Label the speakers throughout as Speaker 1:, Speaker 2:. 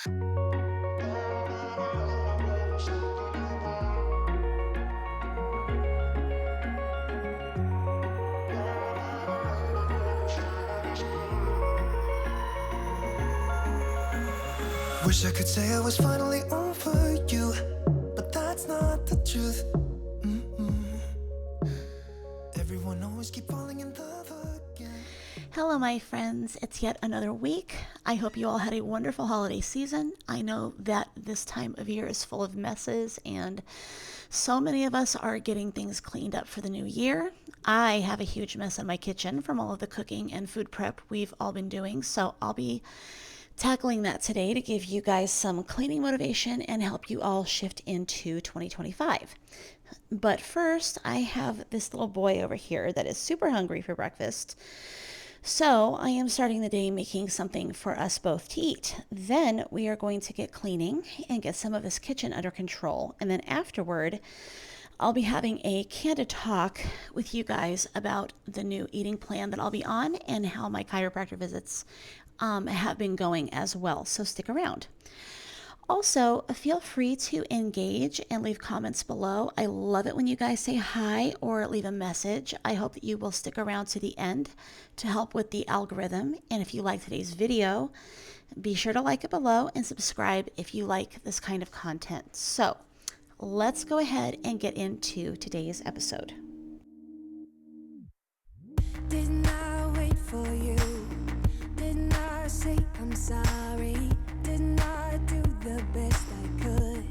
Speaker 1: Wish I could say I was finally over you, but that's not the truth. Everyone always keep falling in love again.
Speaker 2: Hello, my friends. It's yet another week. I hope you all had a wonderful holiday season. I know that this time of year is full of messes, and so many of us are getting things cleaned up for the new year. I have a huge mess in my kitchen from all of the cooking and food prep we've all been doing, so I'll be tackling that today to give you guys some cleaning motivation and help you all shift into 2025. But first, I have this little boy over here that is super hungry for breakfast. So I am starting the day making something for us both to eat. Then we are going to get cleaning and get some of this kitchen under control. And then afterward, I'll be having a candid talk with you guys about the new eating plan that I'll be on and how my chiropractor visits have been going as well. So stick around. Also, feel free to engage and leave comments below. I love it when you guys say hi or leave a message. I hope that you will stick around to the end to help with the algorithm. And if you like today's video, be sure to like it below and subscribe if you like this kind of content. So let's go ahead and get into today's episode.
Speaker 3: Didn't I wait for you? Didn't I say I'm sorry? Didn't I do the best I could?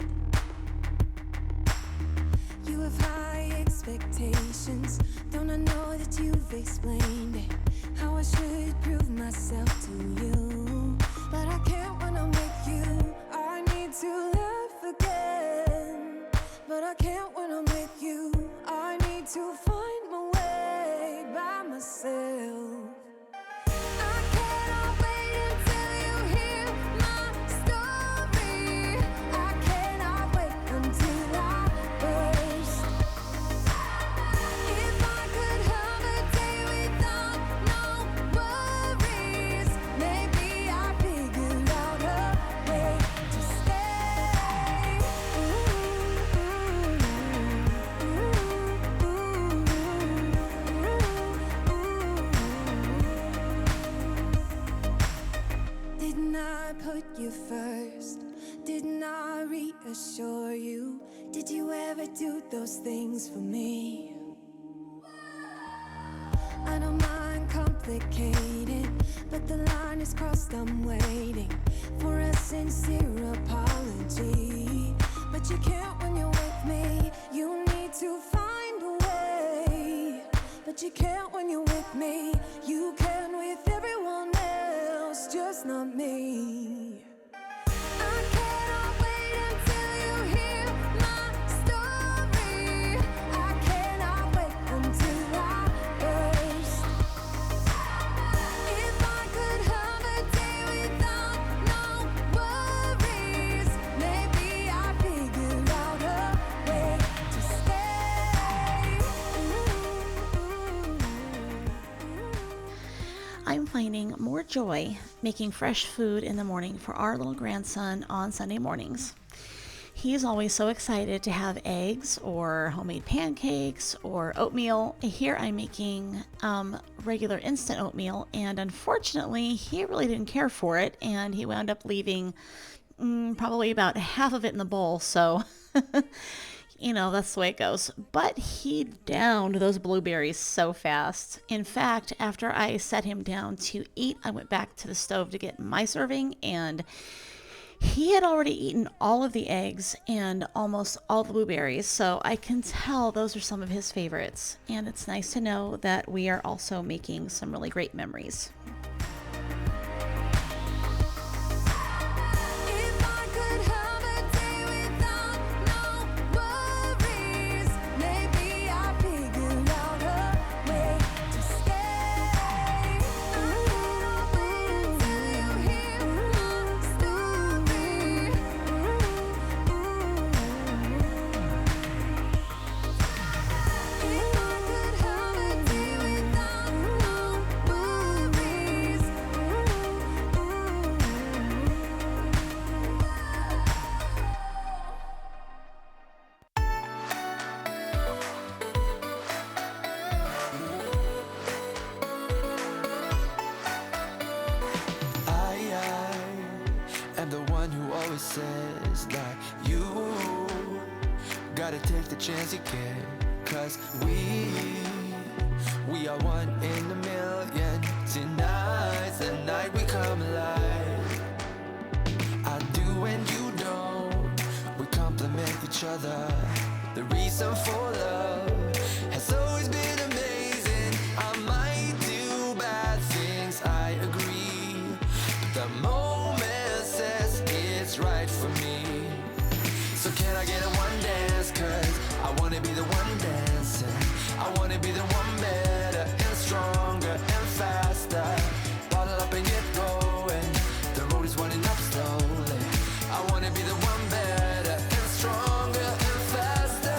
Speaker 3: You have high expectations. Don't I know that you've explained it? How I should prove myself to you. But I can't when I'm with you. I need to laugh again. But I can't when I'm with you. I need to find my way by myself. First, didn't I reassure you? Did you ever do those things for me? I don't mind complicated, but the line is crossed. I'm waiting for a sincere apology. But you can't when you're with me. You need to find a way. But you can't when you're with me. You can with everyone else, just not me.
Speaker 2: I'm finding more joy making fresh food in the morning for our little grandson on Sunday mornings. He's always so excited to have eggs or homemade pancakes or oatmeal. Here I'm making regular instant oatmeal, and unfortunately he really didn't care for it, and he wound up leaving probably about half of it in the bowl. So you know, that's the way it goes. But he downed those blueberries so fast. In fact, after I set him down to eat, I went back to the stove to get my serving, and he had already eaten all of the eggs and almost all the blueberries. So I can tell those are some of his favorites. And it's nice to know that we are also making some really great memories.
Speaker 1: the one who always says that you gotta take the chance you get. Cause we are one in a million. Tonight's the night we come alive. I do and you don't. We complement each other. The reason for love has always been amazing. I might do bad things, I agree, but the moment says it's right for me. So can I get a one dance? Cause I wanna be the one dancing. I wanna be the one better and stronger and faster. Bottle up and get going. The road is running up slowly. I wanna be the one better and stronger and faster.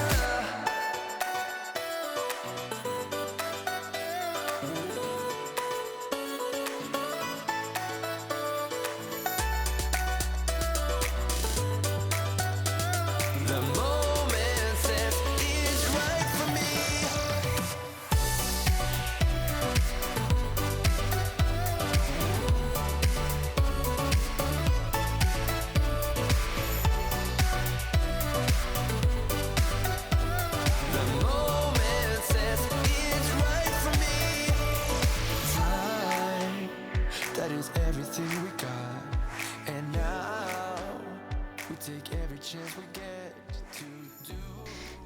Speaker 1: The moment says it's right for me. The moment says it's right for me. Time, that is everything we got. And now we take every chance we get to do.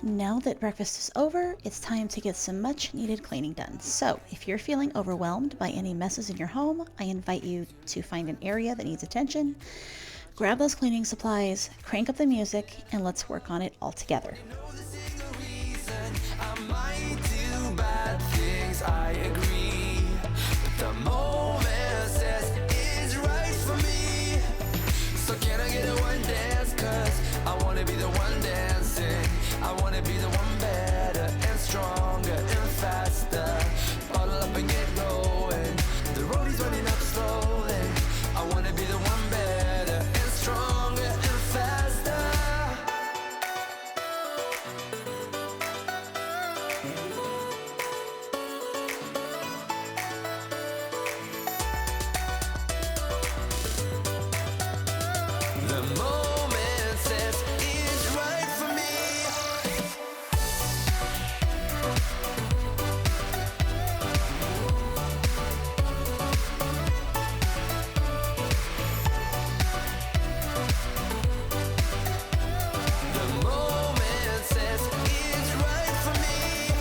Speaker 2: Now that breakfast is over, it's time to get some much needed cleaning done. So if you're feeling overwhelmed by any messes in your home, I invite you to find an area that needs attention, grab those cleaning supplies, crank up the music, and let's work on it all together.
Speaker 1: Know this is the reason I might do bad things, I agree, but the moment says it's right for me. So can I get a one dance? Cause I wanna be the one dancing. I wanna be the one better and stronger and faster. Bottle up and get going. The road is running up slowly. I wanna be the one better and stronger and faster. The moment says it's right for me. The moment says it's right for me.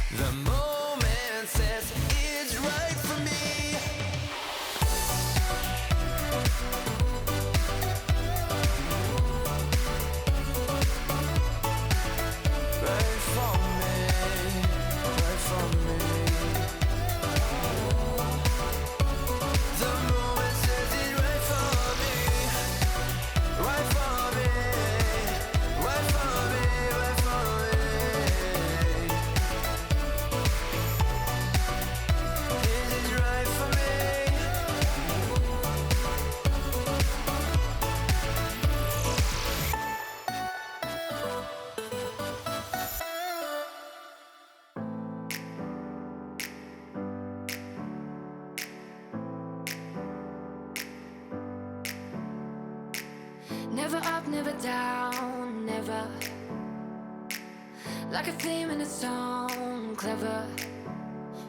Speaker 1: The moment says it's right for me. Right for me, right for me. The moment says it's right for me. Right for me, right for me, right for me. This is right for me.
Speaker 3: Never up, never down, never. Like a theme in a song, clever.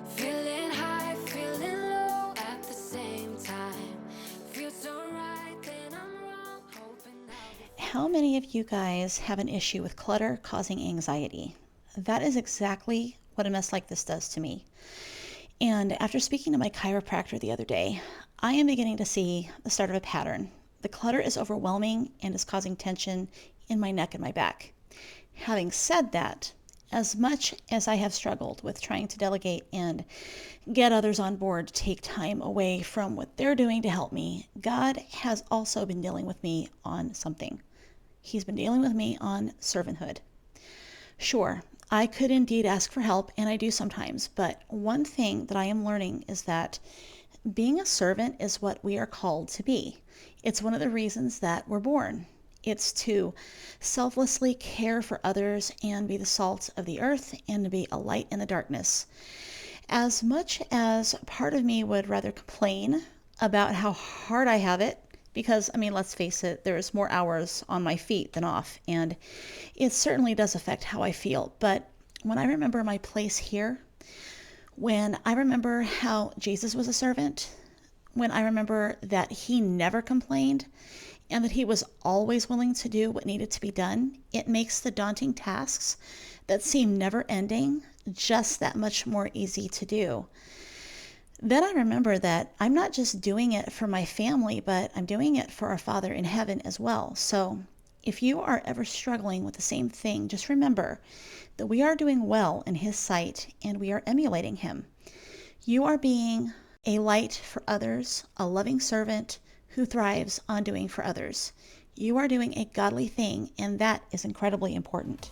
Speaker 3: Feeling high, feeling low at the same time. Feels so right, then I'm wrong. Hoping I'll
Speaker 2: How many of you guys have an issue with clutter causing anxiety? That is exactly what a mess like this does to me. And after speaking to my chiropractor the other day, I am beginning to see the start of a pattern. The clutter is overwhelming and is causing tension in my neck and my back. Having said that, as much as I have struggled with trying to delegate and get others on board to take time away from what they're doing to help me, God has also been dealing with me on something. He's been dealing with me on servanthood. Sure, I could indeed ask for help, and I do sometimes, but one thing that I am learning is that being a servant is what we are called to be. It's one of the reasons that we're born. It's to selflessly care for others and be the salt of the earth and to be a light in the darkness. As much as part of me would rather complain about how hard I have it, because, I mean, let's face it, there's more hours on my feet than off, and it certainly does affect how I feel. But when I remember my place here, when I remember how Jesus was a servant, when I remember that he never complained and that he was always willing to do what needed to be done, it makes the daunting tasks that seem never ending just that much more easy to do. Then I remember that I'm not just doing it for my family, but I'm doing it for our Father in heaven as well. So if you are ever struggling with the same thing, just remember that we are doing well in his sight and we are emulating him. You are being a light for others, a loving servant who thrives on doing for others. You are doing a godly thing, and that is incredibly important.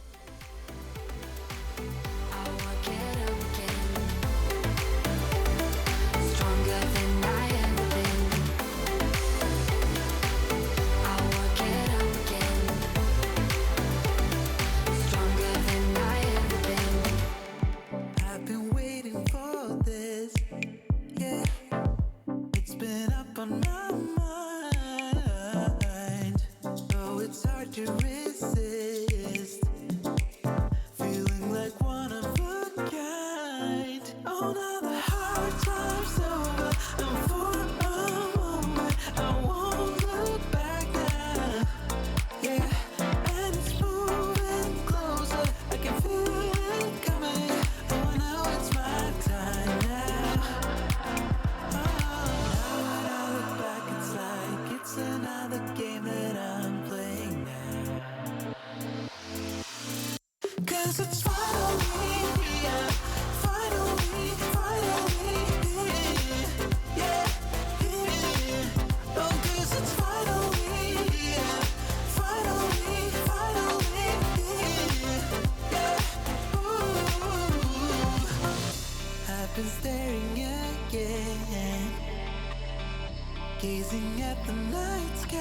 Speaker 1: Gazing at the night sky,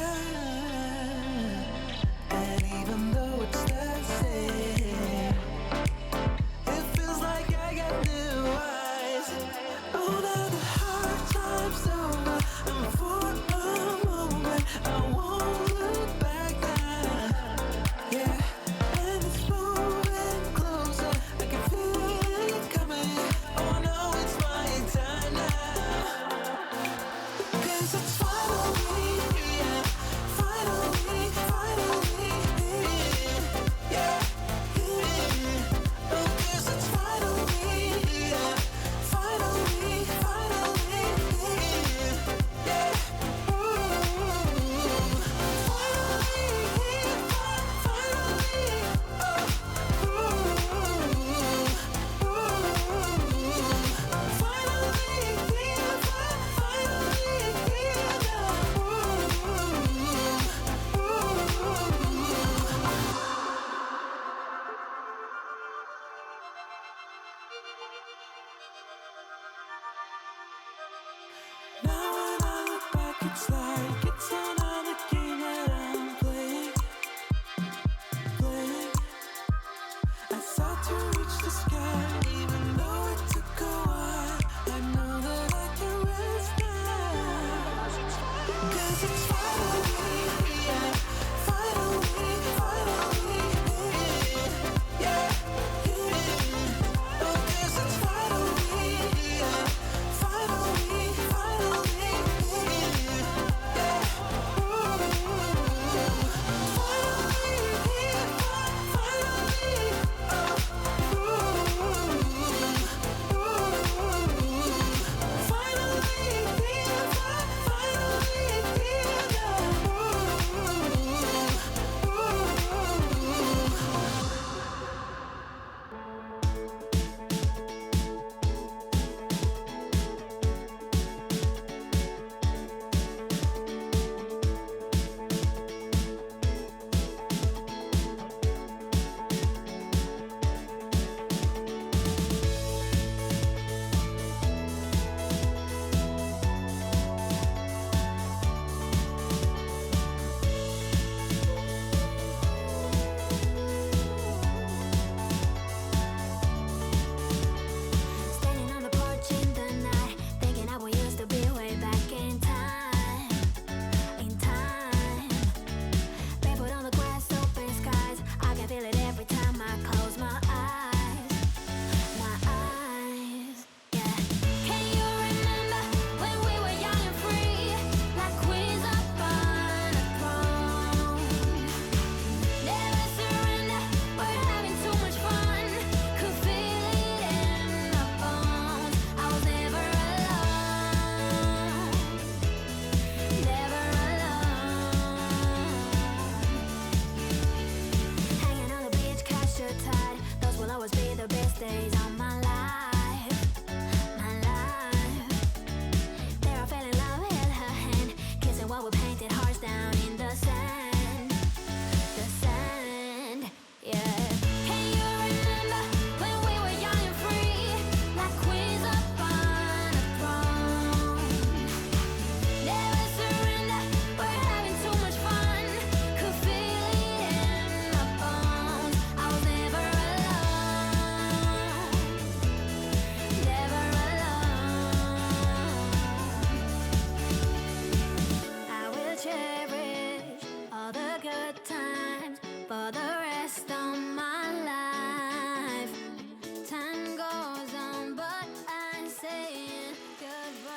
Speaker 1: and even though it's the same,
Speaker 3: for the rest of my life. Time goes on, but I'm saying goodbye.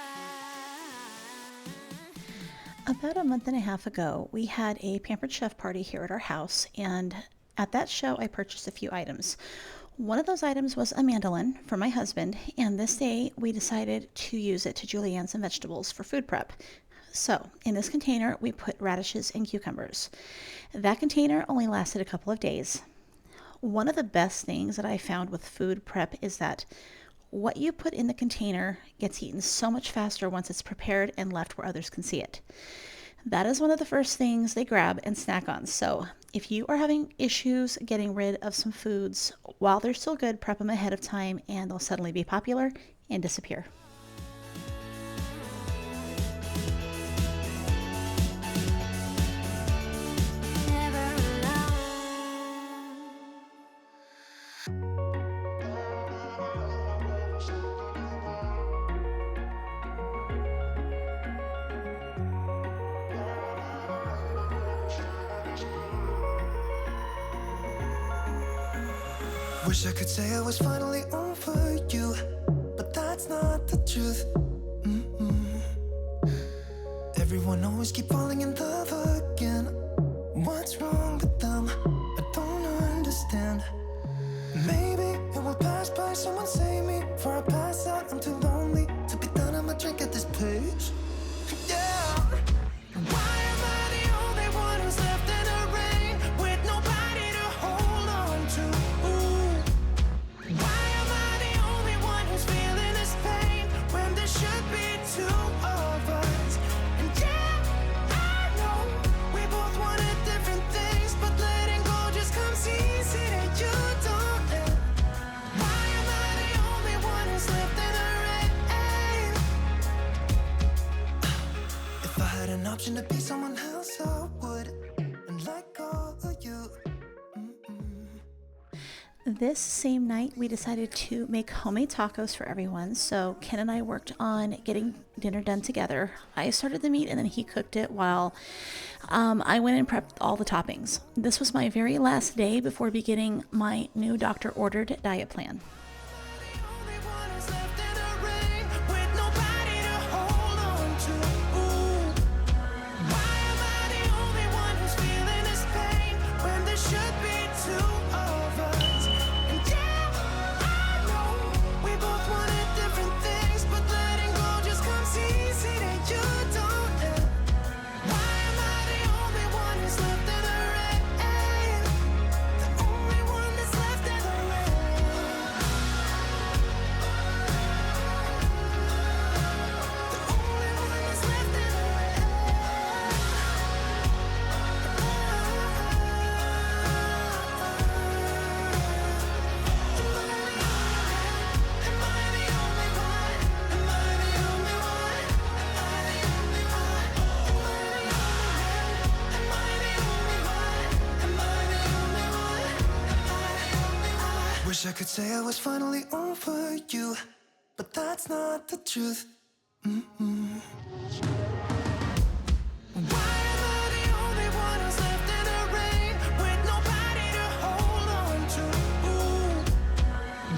Speaker 2: About a month and a half ago, we had a Pampered Chef party here at our house, and at that show, I purchased a few items. One of those items was a mandolin for my husband, and this day we decided to use it to julienne some vegetables for food prep. So, in this container, we put radishes and cucumbers. That container only lasted a couple of days. One of the best things that I found with food prep is that what you put in the container gets eaten so much faster once it's prepared and left where others can see it. That is one of the first things they grab and snack on. So if you are having issues getting rid of some foods while they're still good, prep them ahead of time and they'll suddenly be popular and disappear.
Speaker 1: Wish I could say I was finally over you, but that's not the truth. Everyone always keep falling in love again. What's wrong with them? I don't understand. Maybe it will pass by, someone save me. Before I pass out, I'm too lonely to be done. I'ma drink at this pace. Yeah. Why am I the only one who's left in the rain with nobody to hold on to? Why am I the only one who's feeling this pain when there should be two of us? And yeah, I know we both wanted different things, but letting go just comes easy and you don't. Why am I the only one who's left in the rain? If I had an option to be someone else, I would, and let go of you.
Speaker 2: This same night, we decided to make homemade tacos for everyone. So Ken and I worked on getting dinner done together. I started the meat and then he cooked it while I went and prepped all the toppings. This was my very last day before beginning my new doctor-ordered diet plan. Wish I could say I was finally over you, but that's not the truth. Why am I the only one who's left in the rain with nobody to hold on to?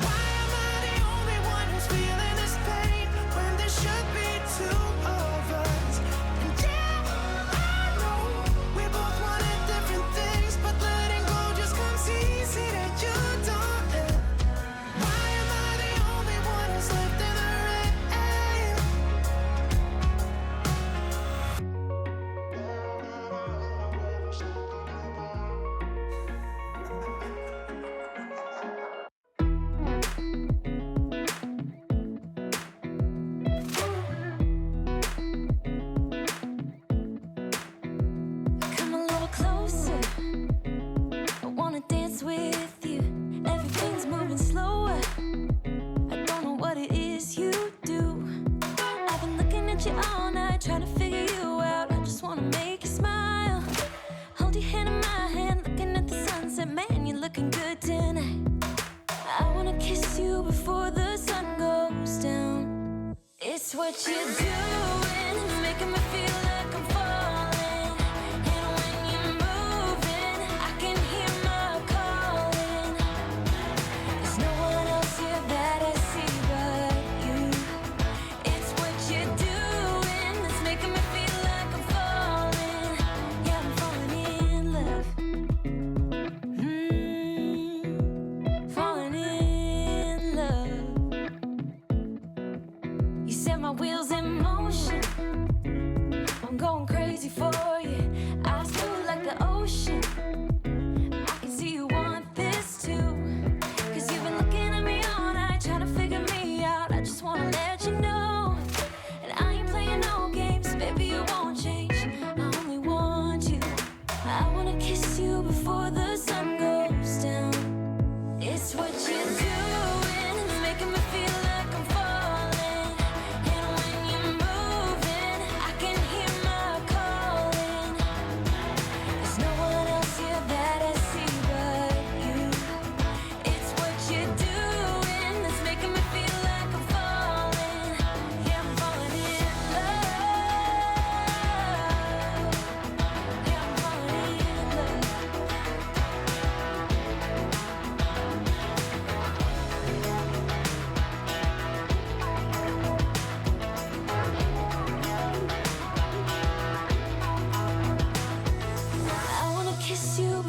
Speaker 2: Why am I the only one who's feeling this pain when there should be two of us? And yeah, I know we both wanted different things, but letting go just comes easy that you don't. Why am I the only one who's left in the rain?
Speaker 3: Come a little closer. I wanna dance with you. Everything's moving slower. I don't know what it is you do. I've been looking at you all night, trying to figure you out. I just wanna make you smile. Hold your hand in my hand, looking at the sunset. Man, you're looking good tonight. I wanna kiss you before the sun goes down. It's what you're doing, making me feel like I'm falling. And when you're moving, I can hear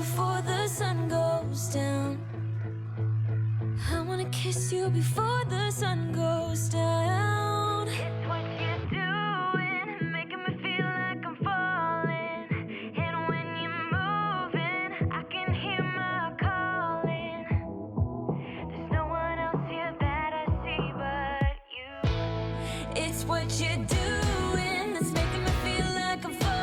Speaker 3: before the sun goes down. I wanna kiss you before the sun goes down. It's what you're doing, making me feel like I'm falling. And when you're moving, I can hear my calling. There's no one else here that I see but you. It's what you're doing that's making me feel like I'm falling.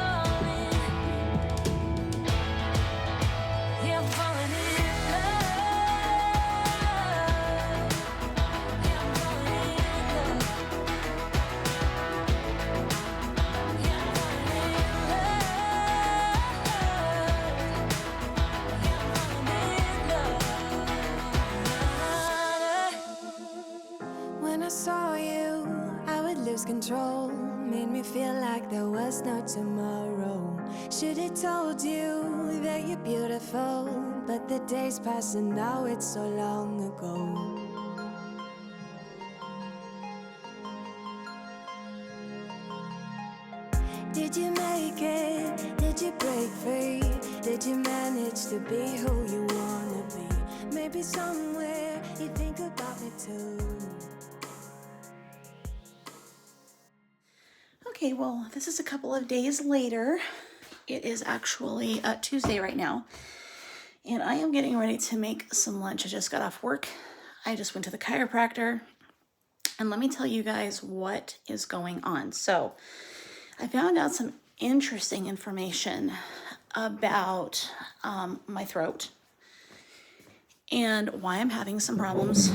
Speaker 3: Yeah, I'm falling in love. Yeah, I'm falling in love. Yeah, I'm falling in love. Yeah, I'm falling in love. When I saw you, I would lose control. Made me feel like there was no tomorrow. Should've told you that you're beautiful, but the days pass and now it's so long ago. Did you make it? Did you break free? Did you manage to be who you wanna be? Maybe somewhere you think about me too.
Speaker 2: Okay, well, this is a couple of days later. It is actually Tuesday right now, and I am getting ready to make some lunch. I just got off work. I just went to the chiropractor, and let me tell you guys what is going on. So I found out some interesting information about my throat and why I'm having some problems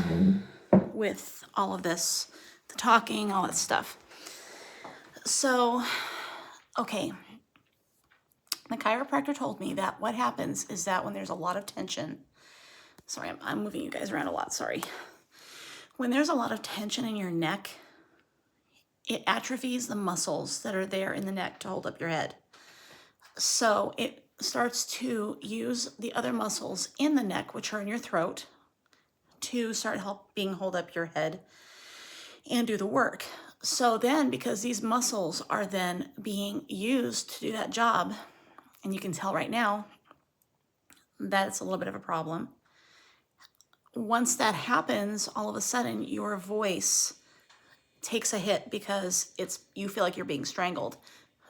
Speaker 2: with all of this, the talking, all that stuff. So, okay, the chiropractor told me that what happens is that when there's a lot of tension, sorry, I'm moving you guys around a lot, sorry. When there's a lot of tension in your neck, it atrophies the muscles that are there in the neck to hold up your head. So it starts to use the other muscles in the neck, which are in your throat, to start helping hold up your head and do the work. So then, because these muscles are then being used to do that job, and you can tell right now that it's a little bit of a problem. Once that happens, all of a sudden your voice takes a hit because you feel like you're being strangled,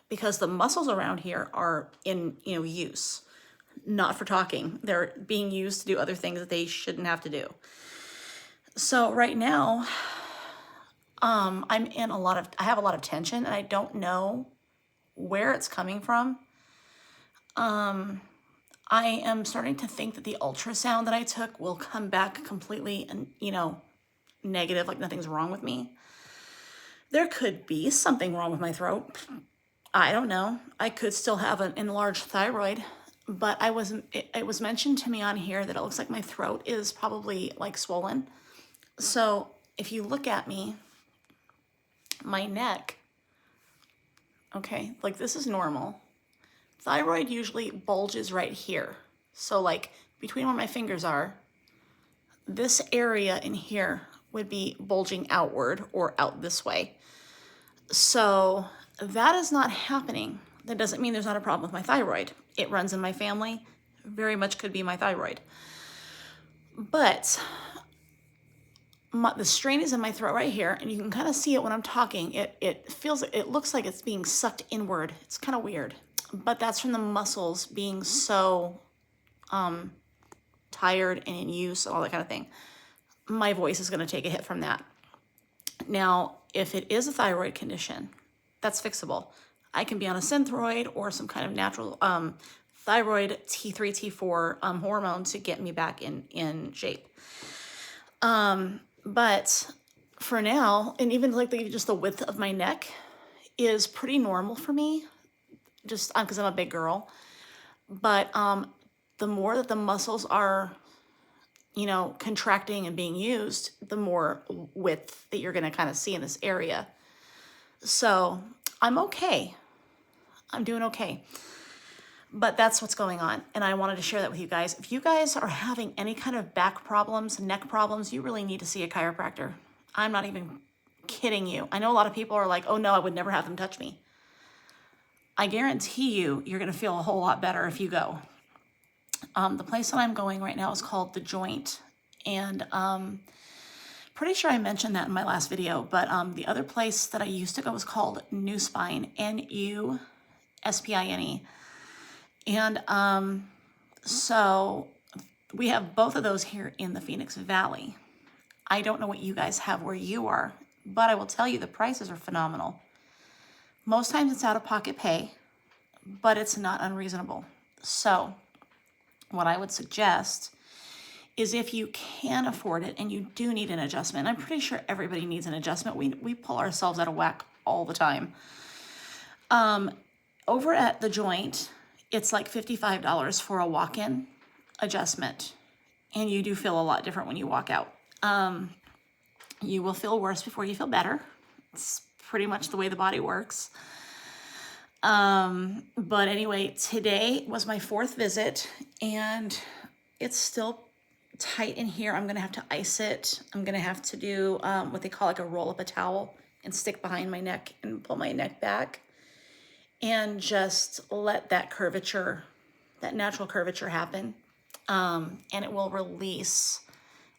Speaker 2: because the muscles around here are in use, not for talking. They're being used to do other things that they shouldn't have to do. So right now, I have a lot of tension, and I don't know where it's coming from. I am starting to think that the ultrasound that I took will come back completely and, negative, like nothing's wrong with me. There could be something wrong with my throat. I don't know. I could still have an enlarged thyroid, but it was mentioned to me on here that it looks like my throat is probably like swollen. So if you look at me, my neck, okay, like this is normal. Thyroid usually bulges right here. So like between where my fingers are, this area in here would be bulging outward or out this way. So that is not happening. That doesn't mean there's not a problem with my thyroid. It runs in my family. Very much could be my thyroid. But the strain is in my throat right here, and you can kind of see it when I'm talking. It looks like it's being sucked inward. It's kind of weird, but that's from the muscles being so tired and in use and all that kind of thing. My voice is going to take a hit from that. Now, if it is a thyroid condition, that's fixable. I can be on a Synthroid or some kind of natural thyroid T3, T4 hormone to get me back in shape. But for now, and even like just the width of my neck is pretty normal for me, just because I'm a big girl. But the more that the muscles are, contracting and being used, the more width that you're going to kind of see in this area. So I'm okay. I'm doing okay. But that's what's going on, and I wanted to share that with you guys. If you guys are having any kind of back problems, neck problems, you really need to see a chiropractor. I'm not even kidding you. I know a lot of people are like, oh no, I would never have them touch me. I guarantee you're going to feel a whole lot better if you go. The place that I'm going right now is called The Joint, and pretty sure I mentioned that in my last video, but the other place that I used to go was called New Spine, Nuspine. And so we have both of those here in the Phoenix Valley. I don't know what you guys have where you are, but I will tell you the prices are phenomenal. Most times it's out-of-pocket pay, but it's not unreasonable. So what I would suggest is, if you can afford it and you do need an adjustment, I'm pretty sure everybody needs an adjustment. We pull ourselves out of whack all the time. Over at The Joint, it's like $55 for a walk-in adjustment. And you do feel a lot different when you walk out. You will feel worse before you feel better. It's pretty much the way the body works. But anyway, today was my 4th visit, and it's still tight in here. I'm going to have to ice it. I'm going to have to do what they call like a roll up a towel and stick behind my neck and pull my neck back and just let that curvature, that natural curvature happen. And it will release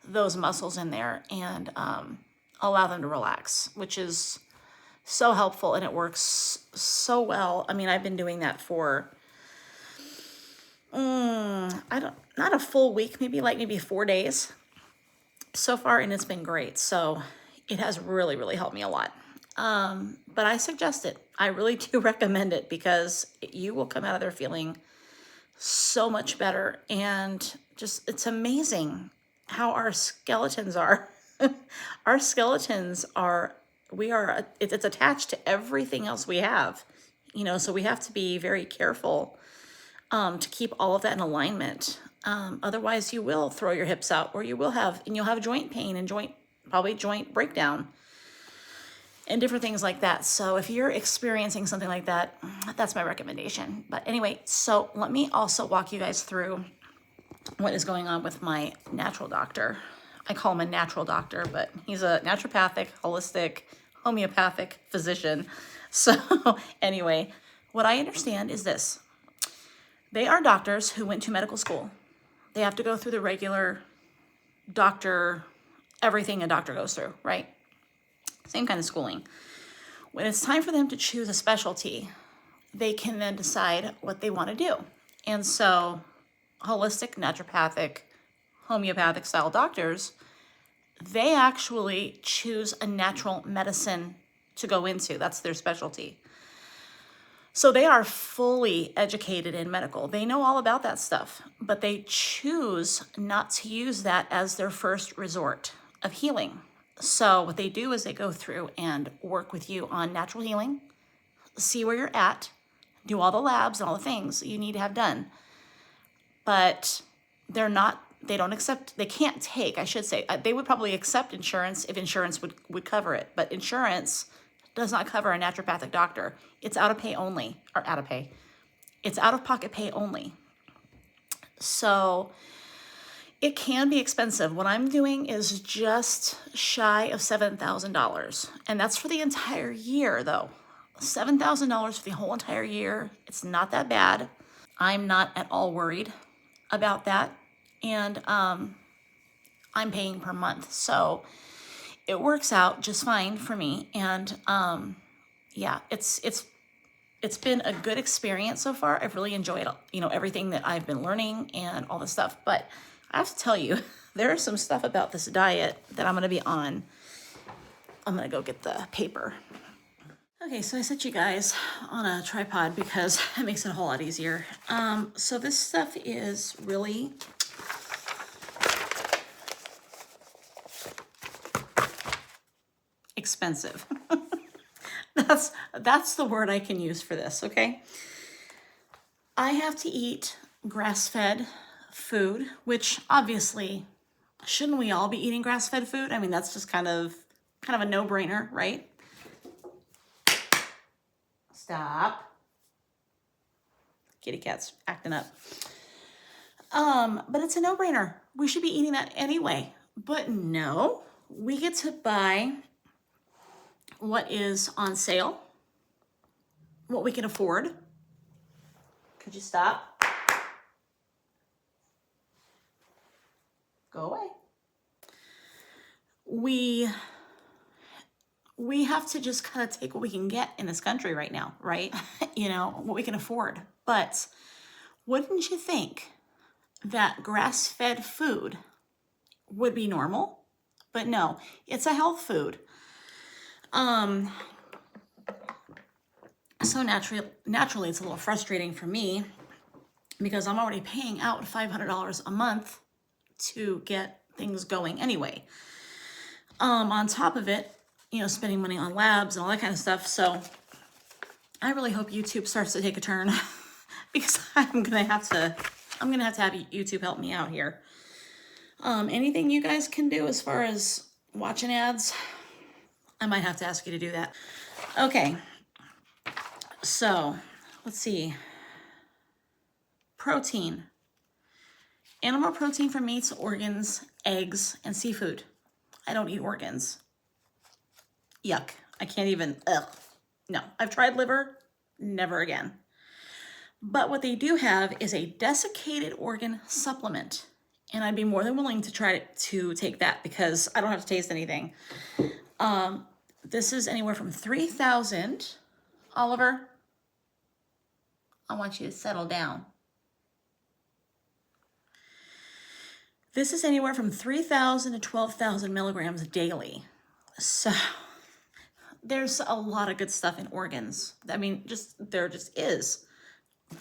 Speaker 2: those muscles in there and allow them to relax, which is so helpful, and it works so well. I mean, I've been doing that for not a full week, maybe 4 days so far, and it's been great. So it has really, really helped me a lot. But I suggest it. I really do recommend it, because you will come out of there feeling so much better. And just, it's amazing how our skeletons are. Our skeletons are, it's attached to everything else we have, so we have to be very careful to keep all of that in alignment. Otherwise you will throw your hips out, or you'll have joint pain and probably joint breakdown and different things like that. So if you're experiencing something like that, that's my recommendation. But anyway, so let me also walk you guys through what is going on with my natural doctor. I call him a natural doctor, but he's a naturopathic, holistic, homeopathic physician. So anyway, what I understand is this. They are doctors who went to medical school. They have to go through the regular doctor, everything a doctor goes through, right? Same kind of schooling. When it's time for them to choose a specialty, they can then decide what they want to do. And so holistic, naturopathic, homeopathic style doctors, they actually choose a natural medicine to go into. That's their specialty. So they are fully educated in medical. They know all about that stuff, but they choose not to use that as their first resort of healing. So what they do is they go through and work with you on natural healing, see where you're at, do all the labs and all the things you need to have done. But they can't take, I should say, they would probably accept insurance if insurance would cover it. But insurance does not cover a naturopathic doctor. It's out of pay only, or out of pay. It's out of pocket pay only. So it can be expensive. What I'm doing is just shy of $7,000. And that's for the entire year though. $7,000 for the whole entire year. It's not that bad. I'm not at all worried about that. And I'm paying per month. So it works out just fine for me. And yeah, it's been a good experience so far. I've really enjoyed, everything that I've been learning and all this stuff. But I have to tell you, there is some stuff about this diet that I'm going to be on. I'm going to go get the paper. Okay, so I set you guys on a tripod because it makes it a whole lot easier. So this stuff is really expensive. That's the word I can use for this, okay? I have to eat grass-fed food, which obviously, shouldn't we all be eating grass-fed food? I mean, that's just kind of a no-brainer, right? Stop. Kitty cat's acting up. But it's a no-brainer. We should be eating that anyway. But no, we get to buy what is on sale, what we can afford. Could you stop? Go away. We have to just kind of take what we can get in this country right now, right? You know, what we can afford. But wouldn't you think that grass-fed food would be normal? But no, it's a health food. So naturally, it's a little frustrating for me because I'm already paying out $500 a month to get things going anyway. On top of it, you know, spending money on labs and all that kind of stuff. So I really hope YouTube starts to take a turn because I'm gonna have to have YouTube help me out here. Anything you guys can do as far as watching ads, I might have to ask you to do that. Okay. So, let's see. Protein. Animal protein from meats, organs, eggs, and seafood. I don't eat organs. Yuck. I can't even, ugh. No, I've tried liver, never again. But what they do have is a desiccated organ supplement. And I'd be more than willing to try to take that because I don't have to taste anything. This is anywhere from 3,000. Oliver, I want you to settle down. This is anywhere from 3,000 to 12,000 milligrams daily. So there's a lot of good stuff in organs. I mean, there just is.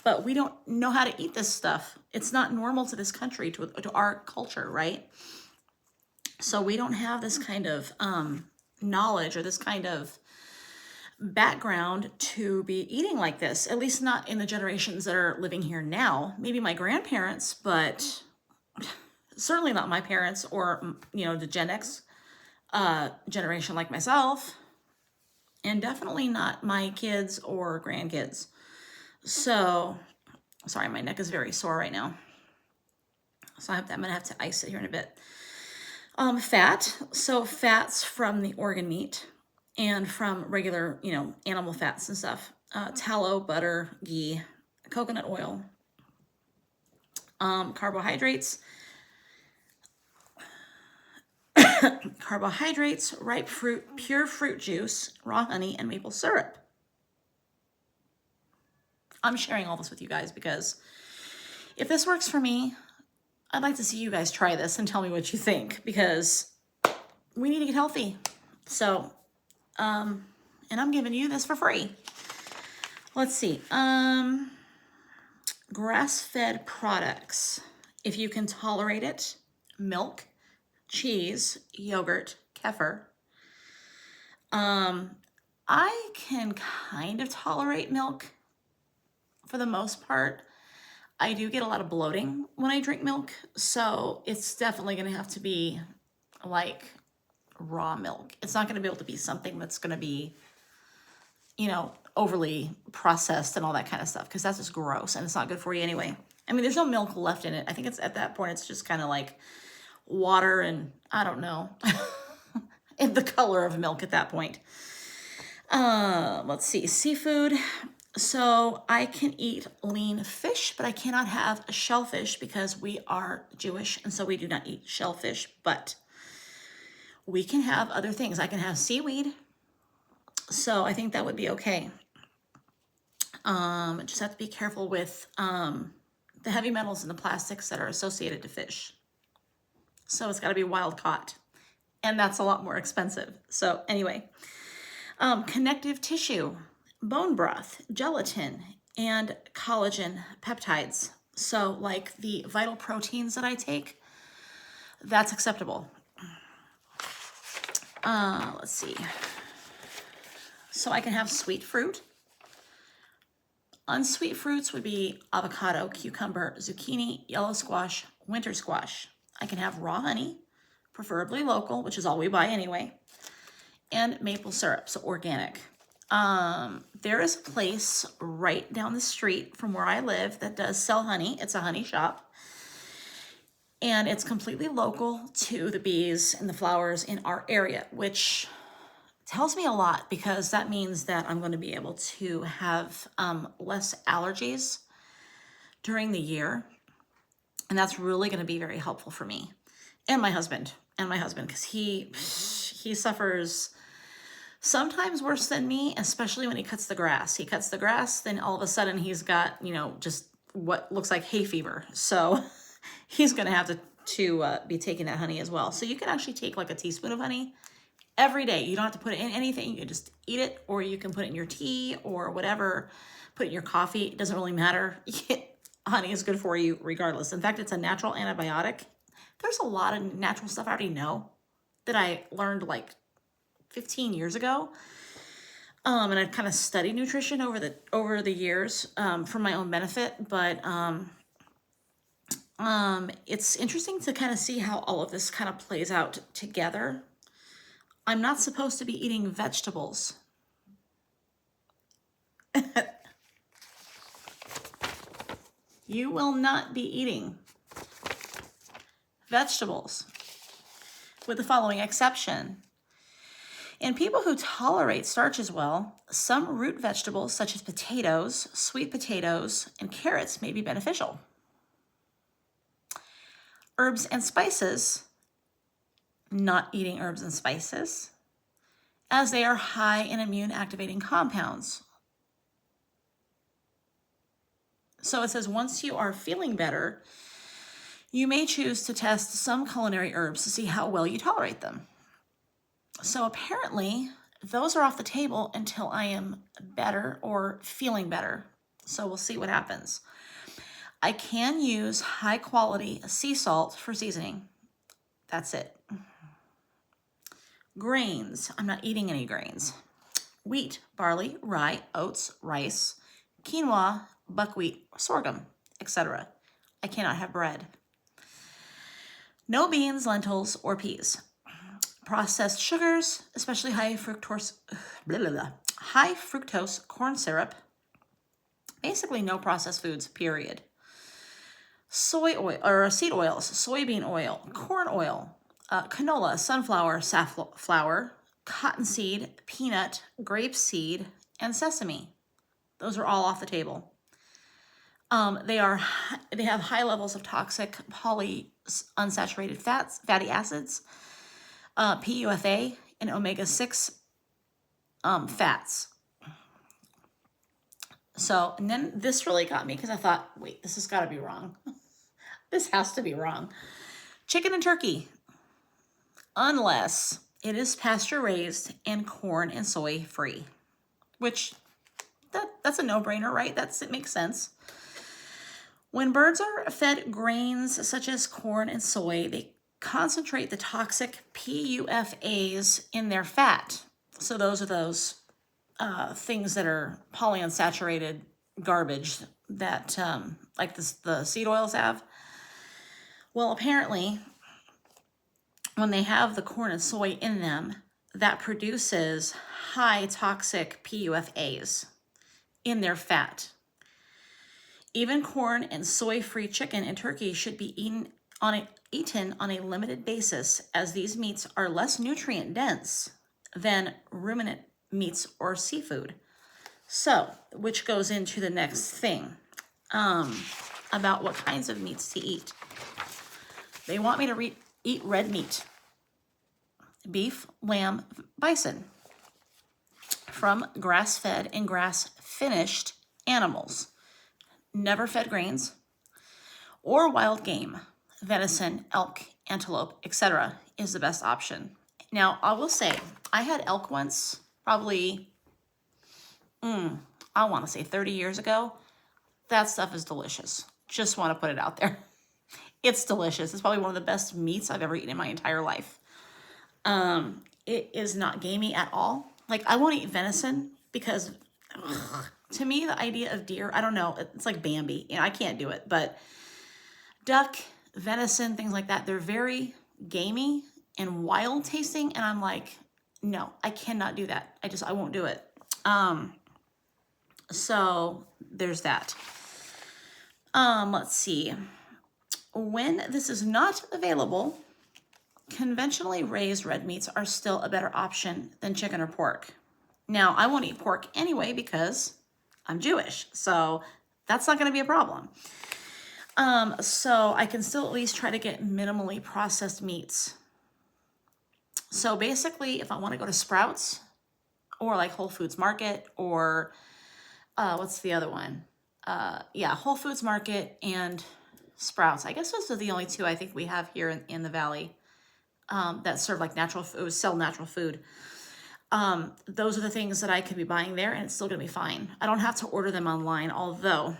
Speaker 2: But we don't know how to eat this stuff. It's not normal to this country, to our culture, right? So we don't have this kind of knowledge or this kind of background to be eating like this, at least not in the generations that are living here now. Maybe my grandparents, but certainly not my parents or, you know, the Gen X generation like myself, and definitely not my kids or grandkids. So, sorry, my neck is very sore right now. So I'm gonna have to ice it here in a bit. Fat. So fats from the organ meat and from regular, you know, animal fats and stuff. Tallow, butter, ghee, coconut oil. Carbohydrates. Carbohydrates, ripe fruit, pure fruit juice, raw honey, and maple syrup. I'm sharing all this with you guys because if this works for me, I'd like to see you guys try this and tell me what you think because we need to get healthy. So, and I'm giving you this for free. Let's see. Grass-fed products. If you can tolerate it, milk, cheese, yogurt, kefir. I can kind of tolerate milk for the most part. I do get a lot of bloating when I drink milk, so it's definitely going to have to be like raw milk. It's not going to be able to be something that's going to be, you know, overly processed and all that kind of stuff because that's just gross and it's not good for you anyway. I mean, there's no milk left in it. I think it's at that point, it's just kind of like water and I don't know, in the color of milk at that point. Let's see, seafood. So I can eat lean fish, but I cannot have shellfish because we are Jewish, and so we do not eat shellfish, but we can have other things. I can have seaweed, so I think that would be okay. Just have to be careful with the heavy metals and the plastics that are associated to fish. So it's got to be wild caught, and that's a lot more expensive. So anyway, connective tissue. Bone broth, gelatin, and collagen peptides. So like the vital proteins that I take, that's acceptable. Let's see. So I can have sweet fruit. Unsweet fruits would be avocado, cucumber, zucchini, yellow squash, winter squash. I can have raw honey, preferably local, which is all we buy anyway, and maple syrup, so organic. There is a place right down the street from where I live that does sell honey. It's a honey shop. And it's completely local to the bees and the flowers in our area, which tells me a lot because that means that I'm going to be able to have less allergies during the year. And that's really going to be very helpful for me. And my husband, because he suffers sometimes worse than me, especially when he cuts the grass. He cuts the grass, then all of a sudden he's got, just what looks like hay fever. So he's going to have to be taking that honey as well. So you can actually take like a teaspoon of honey every day. You don't have to put it in anything. You can just eat it, or you can put it in your tea or whatever. Put it in your coffee. It doesn't really matter. Honey is good for you regardless. In fact, it's a natural antibiotic. There's a lot of natural stuff I already know that I learned like 15 years ago. And I've kind of studied nutrition over the years for my own benefit. But it's interesting to kind of see how all of this kind of plays out together. I'm not supposed to be eating vegetables. You will not be eating vegetables, with the following exception. In people who tolerate starches well, some root vegetables such as potatoes, sweet potatoes, and carrots may be beneficial. Herbs and spices, not eating herbs and spices, as they are high in immune activating compounds. So it says once you are feeling better, you may choose to test some culinary herbs to see how well you tolerate them. So apparently those are off the table until I am better or feeling better. So we'll see what happens. I can use high quality sea salt for seasoning. That's it. Grains. I'm not eating any grains. Wheat, barley, rye, oats, rice, quinoa, buckwheat, sorghum, etc. I cannot have bread. No beans, lentils, or peas. Processed sugars, especially high fructose corn syrup. Basically no processed foods, period. Soy oil or seed oils, soybean oil, corn oil, canola, sunflower, safflower, cottonseed, peanut, grapeseed, and sesame. Those are all off the table. They have high levels of toxic polyunsaturated fatty acids, PUFA, and omega-6 fats. So, and then this really got me because I thought, wait, this has got to be wrong. This has to be wrong. Chicken and turkey, unless it is pasture raised and corn and soy free, which that's a no-brainer, right? It makes sense. When birds are fed grains such as corn and soy, they concentrate the toxic PUFAs in their fat. So those are those things that are polyunsaturated garbage that like the seed oils have. Well, apparently, when they have the corn and soy in them, that produces high toxic PUFAs in their fat. Even corn and soy-free chicken and turkey should be eaten on a limited basis, as these meats are less nutrient dense than ruminant meats or seafood. So, which goes into the next thing about what kinds of meats to eat. They want me to eat red meat: beef, lamb, bison, from grass-fed and grass-finished animals. Never fed grains, or wild game. Venison, elk, antelope, etc. is the best option. Now, I will say, I had elk once, probably, I want to say 30 years ago. That stuff is delicious. Just want to put it out there. It's delicious. It's probably one of the best meats I've ever eaten in my entire life. It is not gamey at all. Like, I won't eat venison because to me, the idea of deer, I don't know, it's like Bambi. I can't do it. But duck, venison, things like that, they're very gamey and wild tasting. And I'm like, no, I cannot do that. I won't do it. So there's that. Let's see. When this is not available, conventionally raised red meats are still a better option than chicken or pork. Now, I won't eat pork anyway because I'm Jewish, so that's not going to be a problem. So I can still at least try to get minimally processed meats. So basically, if I want to go to Sprouts or like Whole Foods Market or what's the other one? Yeah, Whole Foods Market and Sprouts. I guess those are the only two I think we have here in the Valley that serve like natural food, sell natural food. Those are the things that I could be buying there and it's still gonna be fine. I don't have to order them online, although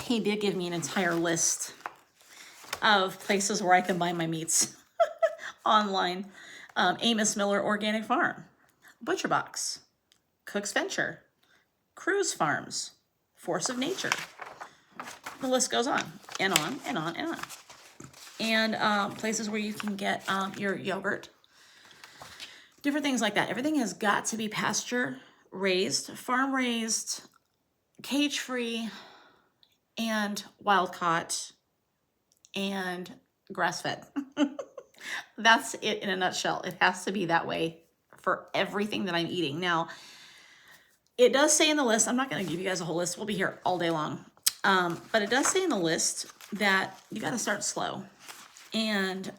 Speaker 2: he did give me an entire list of places where I can buy my meats online. Amos Miller Organic Farm, Butcher Box, Cook's Venture, Cruise Farms, Force of Nature. The list goes on and on and on and on. And places where you can get your yogurt, different things like that. Everything has got to be pasture raised, farm raised, cage free, and wild caught, and grass fed. That's it in a nutshell. It has to be that way for everything that I'm eating. Now, it does say in the list, I'm not going to give you guys a whole list. We'll be here all day long. But it does say in the list that you got to start slow. And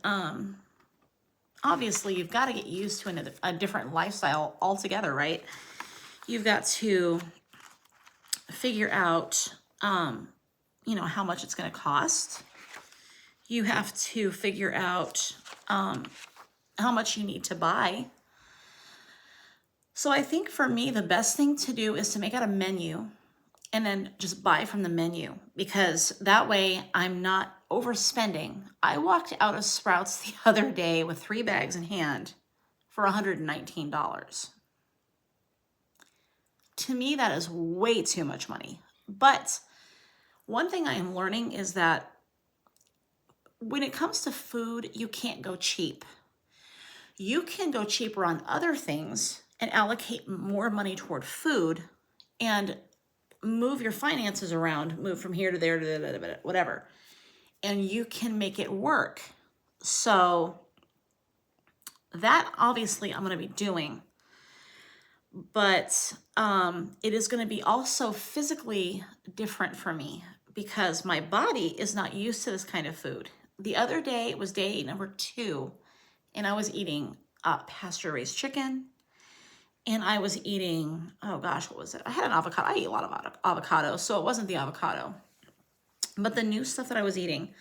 Speaker 2: obviously, you've got to get used to a different lifestyle altogether, right? You've got to figure out, how much it's going to cost. You have to figure out how much you need to buy. So I think for me, the best thing to do is to make out a menu and then just buy from the menu, because that way I'm not overspending. I walked out of Sprouts the other day with 3 bags in hand for $119. To me, that is way too much money. But one thing I am learning is that when it comes to food, you can't go cheap. You can go cheaper on other things and allocate more money toward food and move your finances around, move from here to there to whatever. And you can make it work. So that obviously I'm going to be doing. But it is going to be also physically different for me because my body is not used to this kind of food. The other day, it was day number 2, and I was eating pasture-raised chicken, and I was eating, oh gosh, what was it? I had an avocado. I eat a lot of avocado, so it wasn't the avocado. But the new stuff that I was eating,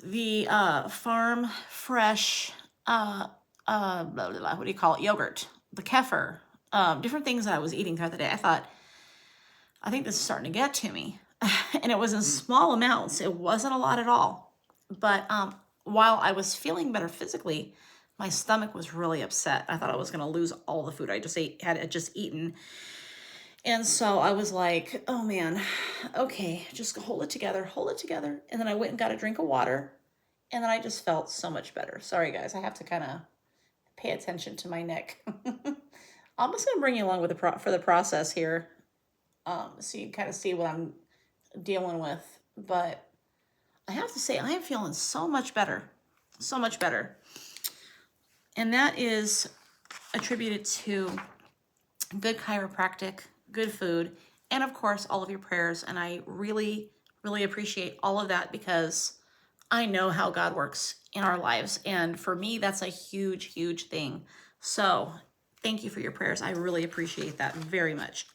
Speaker 2: the farm fresh, what do you call it? Yogurt, the kefir, different things that I was eating throughout the day. I think this is starting to get to me. And it was in small amounts. It wasn't a lot at all. But while I was feeling better physically, my stomach was really upset. I thought I was going to lose all the food I had just eaten. And so I was like, oh man, okay, just hold it together. And then I went and got a drink of water. And then I just felt so much better. Sorry, guys, I have to kind of pay attention to my neck. I'm just going to bring you along with for the process here, so you can kind of see what I'm dealing with. But I have to say, I am feeling so much better. And that is attributed to good chiropractic, good food, and of course, all of your prayers. And I really, really appreciate all of that because I know how God works in our lives. And for me, that's a huge, huge thing. So thank you for your prayers. I really appreciate that very much.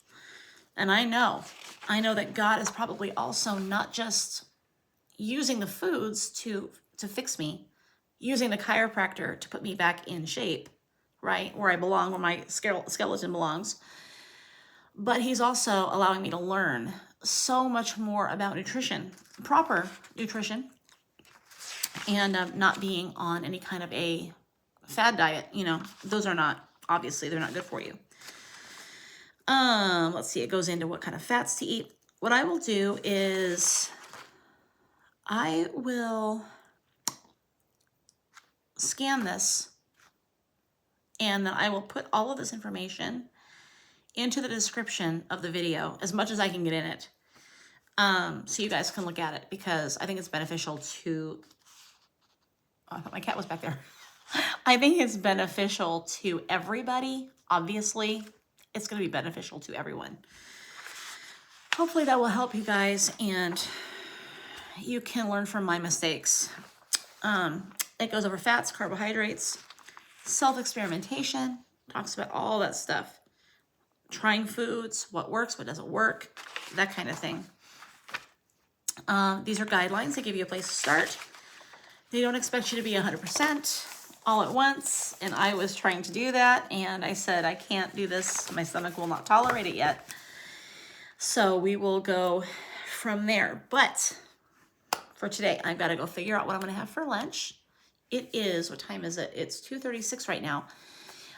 Speaker 2: And I know that God is probably also not just using the foods to fix me, using the chiropractor to put me back in shape, right? Where I belong, where my skeleton belongs. But he's also allowing me to learn so much more about nutrition, proper nutrition, and not being on any kind of a fad diet. Those are not, obviously, they're not good for you. Let's see, it goes into what kind of fats to eat. What I will do is I will scan this and then I will put all of this information into the description of the video as much as I can get in it, so you guys can look at it, because I think it's beneficial to, I thought my cat was back there. I think it's beneficial to everybody. Obviously, it's going to be beneficial to everyone. Hopefully that will help you guys, and you can learn from my mistakes. It goes over fats, carbohydrates, self-experimentation, talks about all that stuff. Trying foods, what works, what doesn't work, that kind of thing. These are guidelines. They give you a place to start. They don't expect you to be 100% all at once. And I was trying to do that. And I said, I can't do this. My stomach will not tolerate it yet. So we will go from there. But for today, I've got to go figure out what I'm going to have for lunch. It is, what time is it? It's 2:36 right now.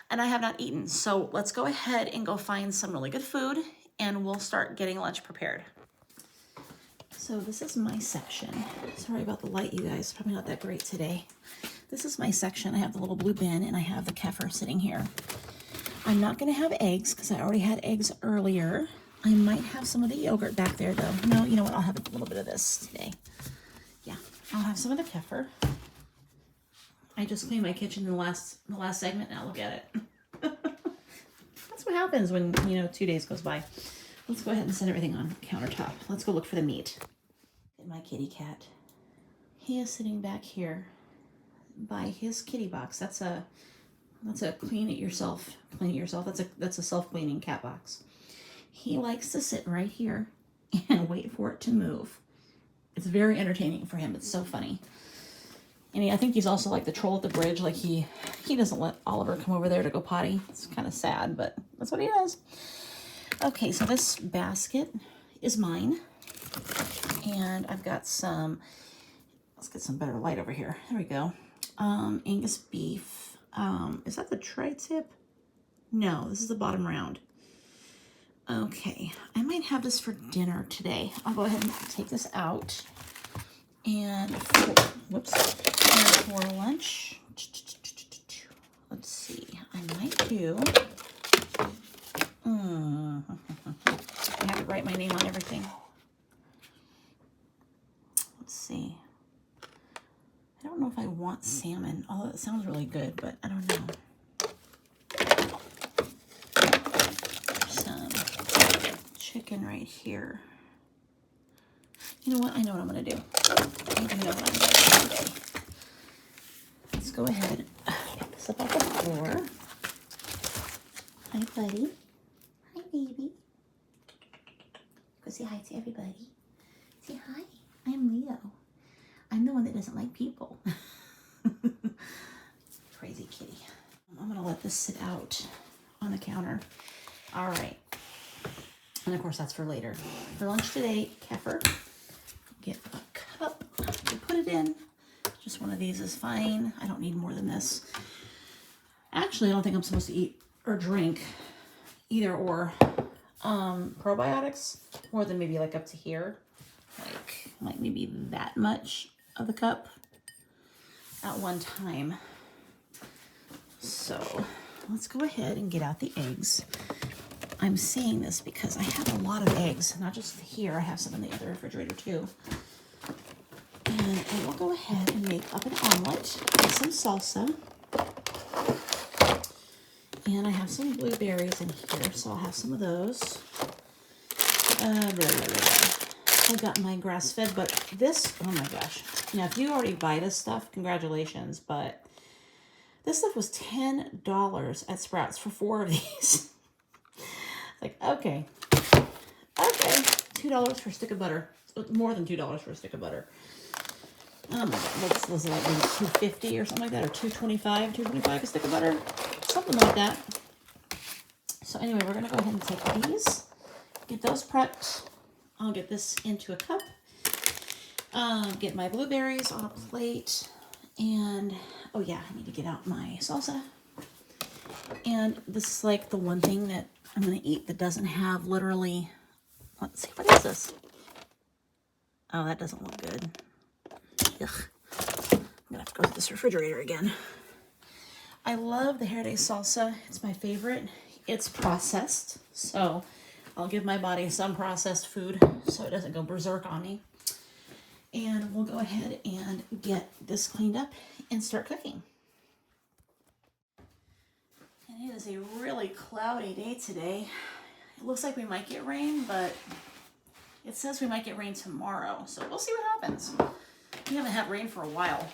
Speaker 2: And I have not eaten. So let's go ahead and go find some really good food. And we'll start getting lunch prepared. So this is my section. Sorry about the light, you guys. Probably not that great today. This is my section. I have the little blue bin and I have the kefir sitting here. I'm not going to have eggs because I already had eggs earlier. I might have some of the yogurt back there though. No, you know what? I'll have a little bit of this today. Yeah, I'll have some of the kefir. I just cleaned my kitchen in the last segment. Now look at it. That's what happens when, 2 days goes by. Let's go ahead and set everything on the countertop. Let's go look for the meat. And my kitty cat. He is sitting back here by his kitty box. That's a clean it yourself. That's a self-cleaning cat box. He likes to sit right here and wait for it to move. It's very entertaining for him. It's so funny. And I think he's also like the troll at the bridge. Like he doesn't let Oliver come over there to go potty. It's kind of sad, but that's what he does. Okay, so this basket is mine. And I've got some, let's get some better light over here. There we go. Angus beef. Is that the tri-tip? No, this is the bottom round. Okay, I might have this for dinner today. I'll go ahead and take this out. And for lunch, let's see, I might do, I have to write my name on everything. Let's see. I don't know if I want salmon, although it sounds really good, but I don't know. Some chicken right here. You know what? I know what I'm going to do. I do know what I'm going to do today. Let's go ahead and pick this up off the floor. Hi, buddy. Hi, baby. Go say hi to everybody. Say hi. I'm Leo. I'm the one that doesn't like people. Crazy kitty. I'm going to let this sit out on the counter. All right. And of course, that's for later. For lunch today, kefir. Get a cup to put it in. Just one of these is fine. I don't need more than this. Actually, I don't think I'm supposed to eat or drink either or probiotics more than maybe like up to here. Like maybe that much of the cup at one time. So let's go ahead and get out the eggs. I'm saying this because I have a lot of eggs, not just here. I have some in the other refrigerator too. And I will go ahead and make up an omelet with some salsa. And I have some blueberries in here, so I'll have some of those. I got my grass-fed, but this, oh my gosh. Now, if you already buy this stuff, congratulations, but this stuff was $10 at Sprouts for 4 of these. Like, okay, $2 for a stick of butter. More than $2 for a stick of butter. Oh my God, what was it, like maybe $2.50 or something like that, or $2.25 a stick of butter, something like that. So anyway, we're gonna go ahead and take these, get those prepped. I'll get this into a cup. Get my blueberries on a plate, and oh yeah, I need to get out my salsa. And this is like the one thing that I'm going to eat that doesn't have literally, let's see, what is this? Oh, that doesn't look good. Ugh. I'm going to have to go to this refrigerator again. I love the Heathy salsa. It's my favorite. It's processed, so I'll give my body some processed food so it doesn't go berserk on me. And we'll go ahead and get this cleaned up and start cooking. And it is a really cloudy day today. It looks like we might get rain, but It says we might get rain tomorrow, so we'll see what happens. We haven't had rain for a while.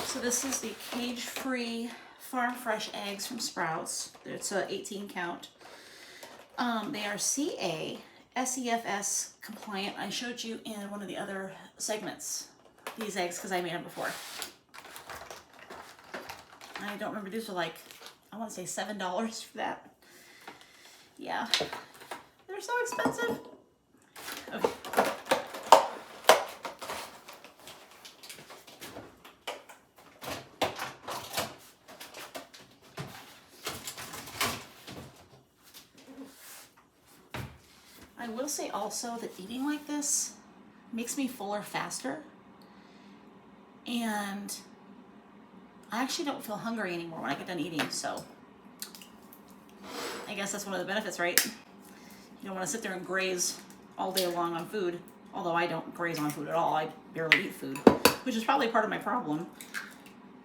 Speaker 2: So this is the cage-free farm fresh eggs from Sprouts. It's a 18 count. They are CA SEFS compliant. I showed you in one of the other segments these eggs because I made them before. I don't remember, these were like, I want to say $7 for that. Yeah, they're so expensive. Okay. I will say also that eating like this makes me fuller faster, and I actually don't feel hungry anymore when I get done eating, so I guess that's one of the benefits, right? You don't want to sit there and graze all day long on food, although I don't graze on food at all. I barely eat food, which is probably part of my problem.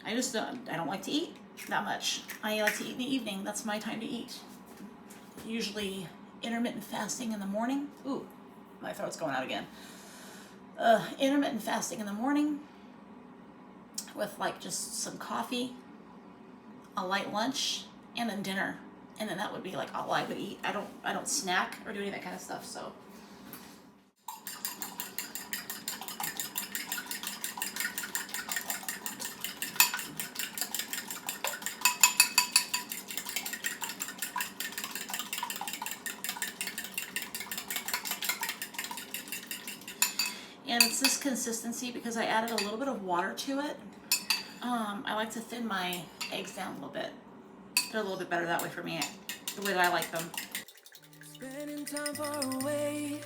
Speaker 2: I don't like to eat that much. I like to eat in the evening. That's my time to eat. Usually intermittent fasting in the morning. Ooh, my throat's going out again. Intermittent fasting in the morning with like just some coffee, a light lunch, and then dinner. And then that would be like all I would eat. I don't snack or do any of that kind of stuff, so. And it's this consistency because I added a little bit of water to it. I like to thin my eggs down a little bit. They're a little bit better that way for me, the way that I like them.
Speaker 1: Spending time far away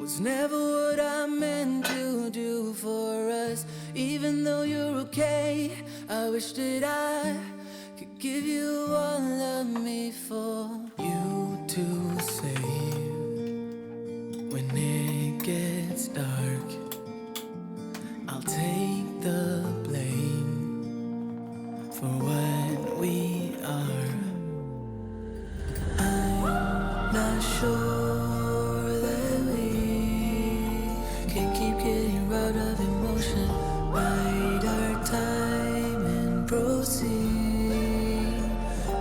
Speaker 1: was never what I meant to do for us. Even though you're okay, I wish that I could give you all of me for you to save. When it gets dark, I'll take the blame for what we are. I'm not sure that we can keep getting robbed of emotion. Bide our time and proceed.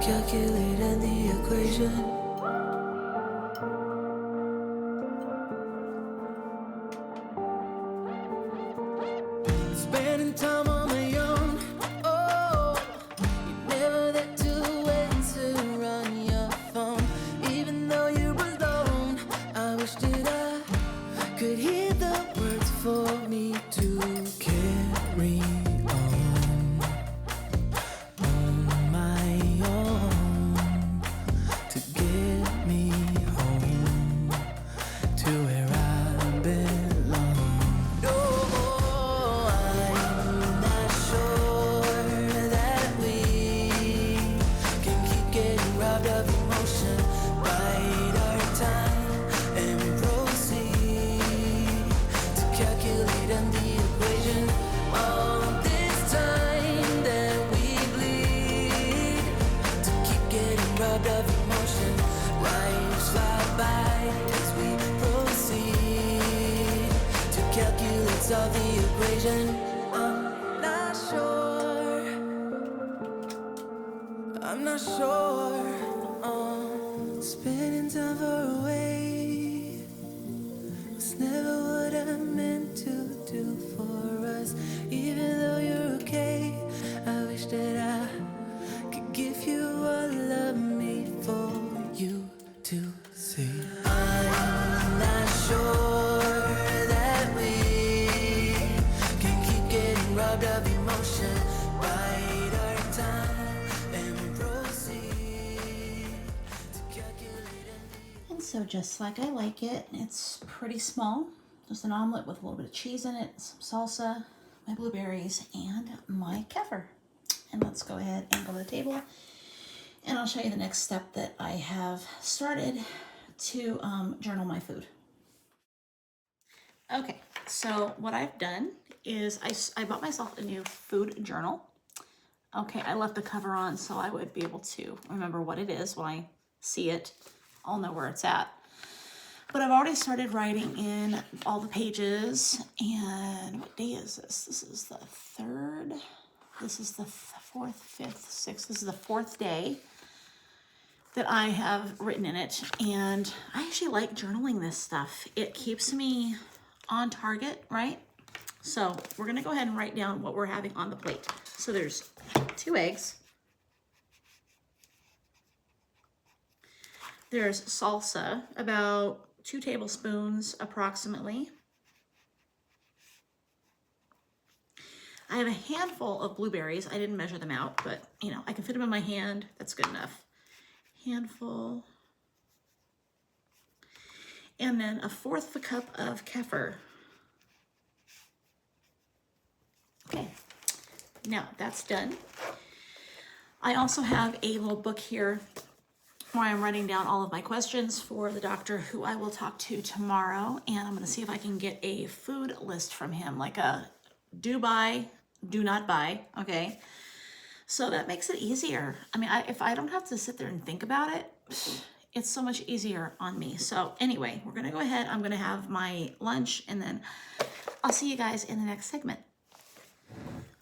Speaker 1: Calculate in the equation. Spending time on my own. Oh, you never there to answer on your phone. Even though you're alone, I wish that I could hear the words for me to carry on my own, to get me home to where I belong. No, I'm not sure that we can keep getting robbed of emotion. Bide our time and proceed to calculate on the equation. All this time that we bleed to keep getting robbed of emotion. Lives fly by as we proceed to calculate, solve the equation. I'm not sure. Spending time far away was never what I meant to do for us. Even though you're okay, I wish that I could give you all of me for you to see. I'm not sure that we can keep getting robbed of emotion. Bide our time and proceed to calculate.
Speaker 2: And so just like I like it, it's pretty small. Just an omelet with a little bit of cheese in it, some salsa, my blueberries, and my kefir. And let's go ahead and go to the table. And I'll show you the next step that I have started to journal my food. Okay, so what I've done is I bought myself a new food journal. Okay, I left the cover on so I would be able to remember what it is when I see it. I'll know where it's at. But I've already started writing in all the pages. And what day is this? This is the third. This is the fourth, fifth, sixth. This is the fourth day that I have written in it. And I actually like journaling this stuff. It keeps me on target, right? So we're gonna go ahead and write down what we're having on the plate. So there's 2 eggs. There's salsa, about 2 tablespoons approximately. I have a handful of blueberries. I didn't measure them out, but you know, I can fit them in my hand. That's good enough. Handful. And then 1/4 of a cup of kefir. Okay, now that's done. I also have a little book here where I'm writing down all of my questions for the doctor who I will talk to tomorrow. And I'm gonna see if I can get a food list from him, like a do buy, do not buy, okay? So that makes it easier. I mean, if I don't have to sit there and think about it, it's so much easier on me. So anyway, we're gonna go ahead. I'm gonna have my lunch and then I'll see you guys in the next segment.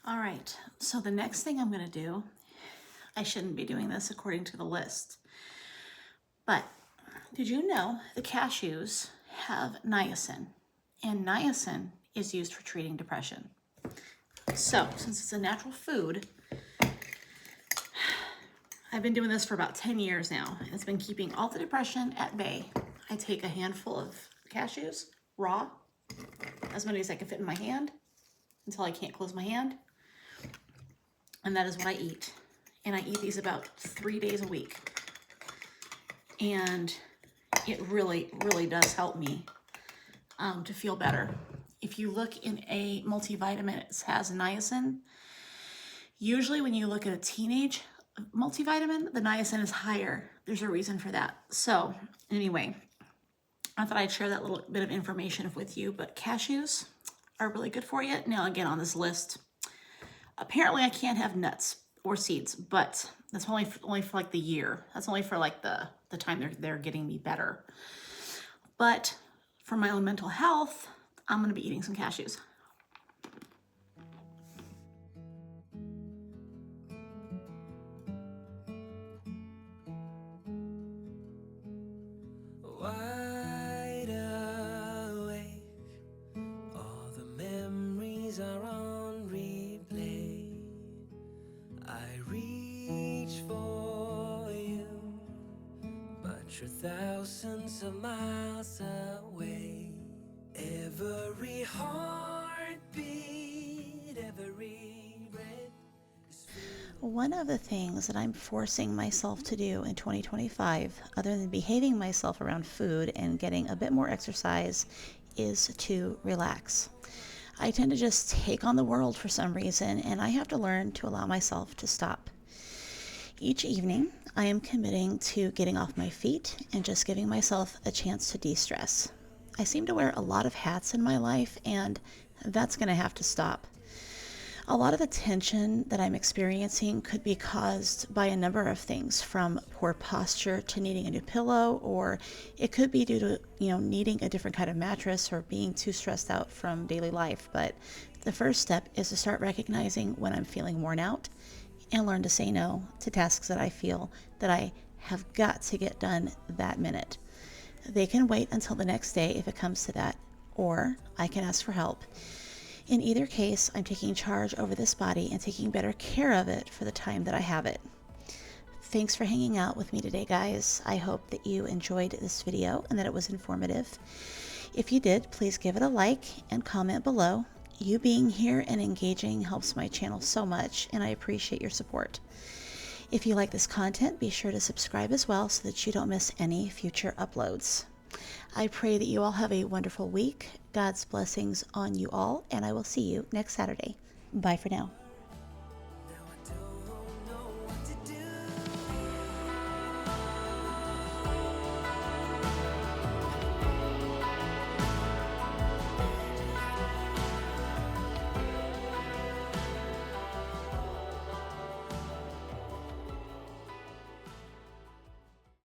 Speaker 2: All right, so the next thing I'm gonna do, I shouldn't be doing this according to the list, but did you know the cashews have niacin? And niacin is used for treating depression. So since it's a natural food, I've been doing this for about 10 years now. It's been keeping all the depression at bay. I take a handful of cashews, raw, as many as I can fit in my hand until I can't close my hand. And that is what I eat. And I eat these about 3 days a week. And it really, really does help me to feel better. If you look in a multivitamin, it has niacin. Usually when you look at a teenage multivitamin, the niacin is higher. There's a reason for that. So anyway, I thought I'd share that little bit of information with you, but cashews are really good for you. Now again, on this list, apparently I can't have nuts or seeds, but that's only for like the year. That's only for like the time they're getting me better. But for my own mental health, I'm gonna be eating some cashews.
Speaker 1: Wide awake, all the memories are on replay. I reach for you, but you're thousands of miles away. Every heartbeat, every breath.
Speaker 2: One of the things that I'm forcing myself to do in 2025, other than behaving myself around food and getting a bit more exercise, is to relax. I tend to just take on the world for some reason, and I have to learn to allow myself to stop. Each evening, I am committing to getting off my feet and just giving myself a chance to de-stress. I seem to wear a lot of hats in my life, and that's going to have to stop. A lot of the tension that I'm experiencing could be caused by a number of things, from poor posture to needing a new pillow, or it could be due to, needing a different kind of mattress or being too stressed out from daily life. But the first step is to start recognizing when I'm feeling worn out and learn to say no to tasks that I feel that I have got to get done that minute. They can wait until the next day if it comes to that, or I can ask for help. In either case, I'm taking charge over this body and taking better care of it for the time that I have it. Thanks for hanging out with me today, guys. I hope that you enjoyed this video and that it was informative. If you did, please give it a like and comment below. You being here and engaging helps my channel so much, and I appreciate your support. If you like this content, be sure to subscribe as well so that you don't miss any future uploads. I pray that you all have a wonderful week. God's blessings on you all, and I will see you next Saturday. Bye for now.